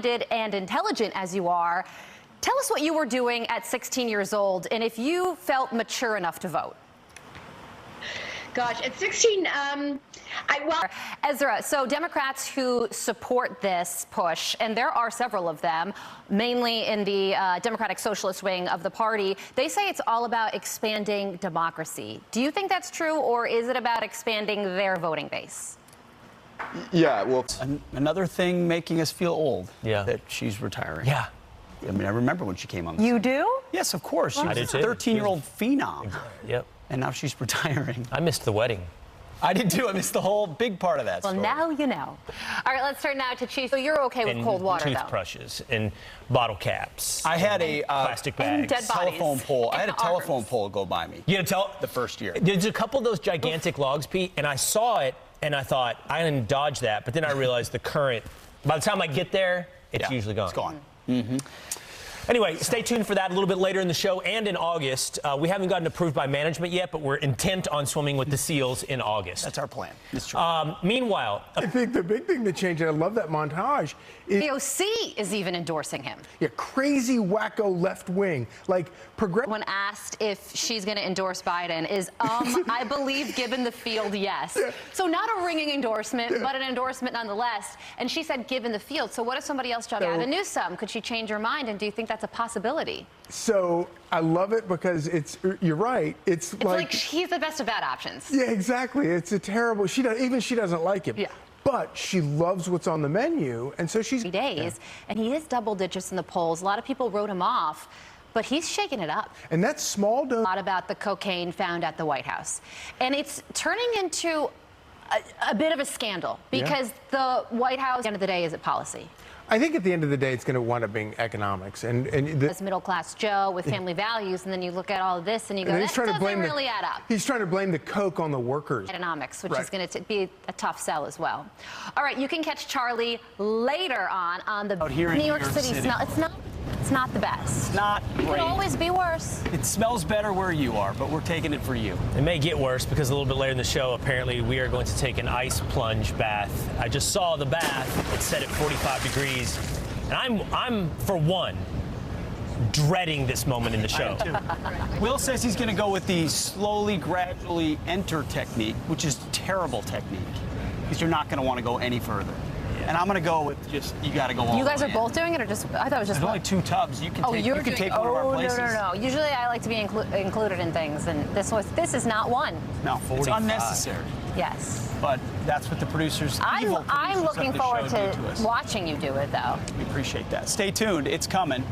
And intelligent as you are, tell us what you were doing at 16 years old and if you felt mature enough to vote. Gosh, at 16, Ezra, so Democrats who support this push, and there are several of them, mainly in the Democratic Socialist wing of the party, they say it's all about expanding democracy. Do you think that's true, or is it about expanding their voting base? Yeah, well, Another thing making us feel old. Yeah. That she's retiring. Yeah. I mean, I remember when she came on the You scene. do? Yes, of course. She I was did a too. 13-year-old phenom. Yep. And now she's retiring. I missed the wedding. I did too. I missed the whole big part of that Well, story. now you know. All right, let's turn now to Chief. So you're okay with And cold water, though? toothbrushes and bottle caps. I had a plastic and bags. dead bodies. telephone pole. I had a And telephone arms. pole go by me. You know, tell The first year. There's a couple of those gigantic logs, Pete, and I saw it and I thought I didn't dodge that, but then I realized the current. By the time I get there, it's usually gone. It's gone. Anyway, stay tuned for that a little bit later in the show and in August. We haven't gotten approved by management yet, but we're intent on swimming with the seals in August. That's our plan. It's true. Meanwhile, I think the big thing that changed, and I love that montage, is The OC is even endorsing him. crazy wacko left wing, like progressive. When asked if she's going to endorse Biden, is I believe given the field, yes. So not a ringing endorsement, but an endorsement nonetheless. And she said given the field. So what if somebody else jumped? Gavin Newsom, could she change her mind? And do you think that's a possibility? So I love it because you're right. It's Like he's the best of bad options. yeah, exactly. It's a terrible. She doesn't like him. Yeah. But she loves what's on the menu, and so she's Days, and he is double digits in the polls. A lot of people wrote him off, but he's shaking it up. And that small A donut. lot about the cocaine found at the White House, and it's turning into a bit of a scandal because the White House, at the end of the day, is it policy? I think at the end of the day, it's going to wind up being economics, As middle-class Joe with family values, and then you look at all of this and you go, and that doesn't really add up. He's trying to blame the coke on the workers. Economics, which Right. is going to be a tough sell as well. All right, you can catch Charlie later on the Out here in New York New York City City. smell. It's not the best. Not It could great. always be worse. It smells better where you are, but we're taking it for you. it may get worse because a little bit later in the show, apparently, we are going to take an ice plunge bath. I just saw the bath. It's set at 45 degrees. And I'm for one, dreading this moment in the show. Will says he's going to go with the slowly, gradually enter technique, which is terrible technique, because you're not going to want to go any further. And I'm going to go with just, you got to go all You guys the are way both doing it, or just? I thought it was just. There's only 2 tubs. You can Oh, take, you're you can doing, take one of our places. No. Usually, I like to be included in things, and this is not one. No, it's 45. unnecessary. Yes. But that's what the producers, evil I'm producers looking of the forward show to do to us. watching you do it, though. We appreciate that. Stay tuned. It's coming.